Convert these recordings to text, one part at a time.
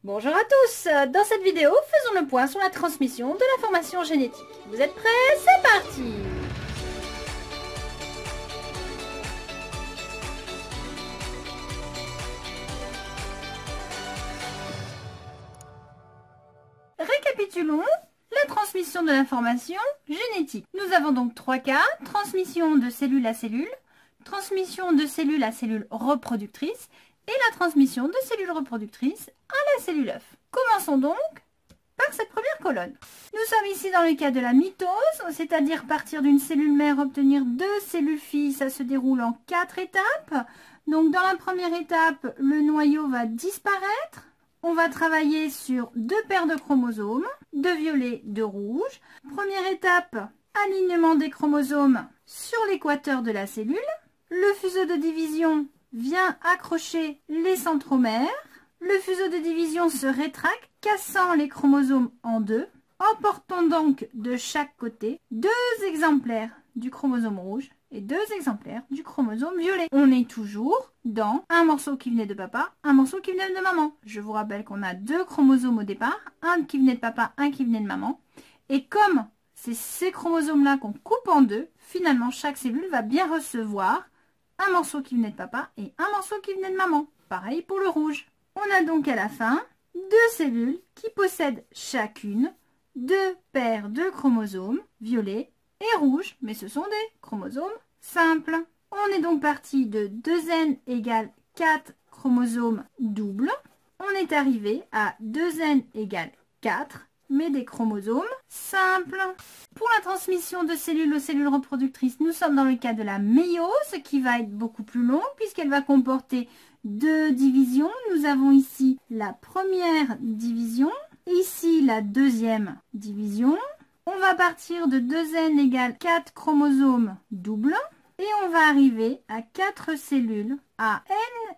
Bonjour à tous, dans cette vidéo, faisons le point sur la transmission de l'information génétique. Vous êtes prêts? C'est parti! Récapitulons la transmission de l'information génétique. Nous avons donc trois cas: transmission de cellule à cellule, transmission de cellule à cellule reproductrice et la transmission de cellule reproductrice à la cellule œuf. Commençons donc par cette première colonne. Nous sommes ici dans le cas de la mitose, c'est-à-dire partir d'une cellule mère, obtenir deux cellules filles. Ça se déroule en 4 étapes. Donc dans la première étape, le noyau va disparaître. On va travailler sur deux paires de chromosomes, de violet, de rouge. Première étape, alignement des chromosomes sur l'équateur de la cellule. Le fuseau de division vient accrocher les centromères. Le fuseau de division se rétracte, cassant les chromosomes en deux, emportant donc de chaque côté deux exemplaires du chromosome rouge et deux exemplaires du chromosome violet. On est toujours dans un morceau qui venait de papa, un morceau qui venait de maman. Je vous rappelle qu'on a deux chromosomes au départ, un qui venait de papa, un qui venait de maman. Et comme c'est ces chromosomes-là qu'on coupe en deux, finalement chaque cellule va bien recevoir un morceau qui venait de papa et un morceau qui venait de maman. Pareil pour le rouge. On a donc à la fin deux cellules qui possèdent chacune deux paires de chromosomes violets et rouges, mais ce sont des chromosomes simples. On est donc parti de 2n égale 4 chromosomes doubles. On est arrivé à 2n égale 4, mais des chromosomes simples. Pour la transmission de cellules aux cellules reproductrices, nous sommes dans le cas de la méiose, qui va être beaucoup plus longue puisqu'elle va comporter deux divisions. Nous avons ici la première division, ici la deuxième division. On va partir de 2n égale 4 chromosomes doubles et on va arriver à 4 cellules à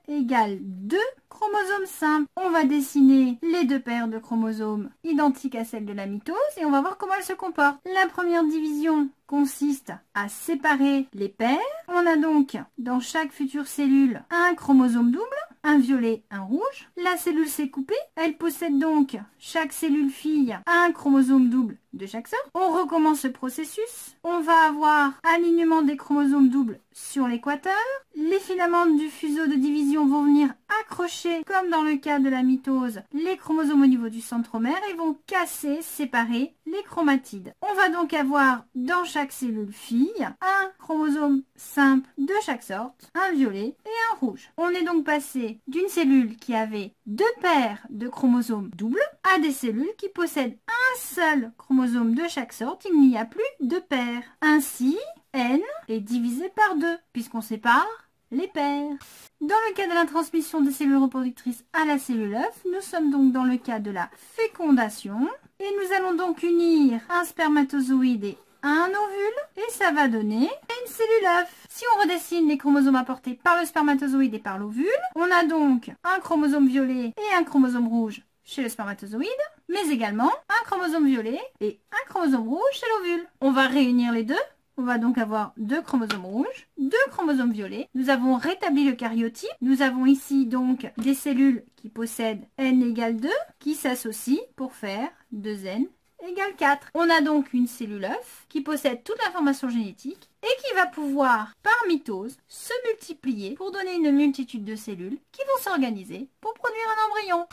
n égale 2 chromosomes simples. On va dessiner les deux paires de chromosomes identiques à celles de la mitose et on va voir comment elles se comportent. La première division consiste à séparer les paires. On a donc dans chaque future cellule un chromosome double, un violet, un rouge. La cellule s'est coupée. Elle possède donc chaque cellule fille un chromosome double de chaque sorte. On recommence ce processus. On va avoir alignement des chromosomes doubles sur l'équateur. Les filaments du fuseau de division vont venir accrocher, comme dans le cas de la mitose, les chromosomes au niveau du centromère et vont casser, séparer les chromatides. On va donc avoir dans chaque cellule fille un chromosome simple de chaque sorte, un violet et un rouge. On est donc passé d'une cellule qui avait deux paires de chromosomes doubles à des cellules qui possèdent un seul chromosome de chaque sorte. Il n'y a plus de paires. Ainsi, n est divisé par 2 puisqu'on sépare les paires. Dans le cas de la transmission des cellules reproductrices à la cellule œuf, nous sommes donc dans le cas de la fécondation et nous allons donc unir un spermatozoïde et un ovule et ça va donner une cellule œuf. Si on redessine les chromosomes apportés par le spermatozoïde et par l'ovule, on a donc un chromosome violet et un chromosome rouge chez le spermatozoïde, mais également un chromosome violet et un chromosome rouge chez l'ovule. On va réunir les deux. On va donc avoir deux chromosomes rouges, deux chromosomes violets. Nous avons rétabli le karyotype. Nous avons ici donc des cellules qui possèdent n égale 2 qui s'associent pour faire 2n égale 4. On a donc une cellule œuf qui possède toute l'information génétique et qui va pouvoir, par mitose, se multiplier pour donner une multitude de cellules qui vont s'organiser pour produire un embryon.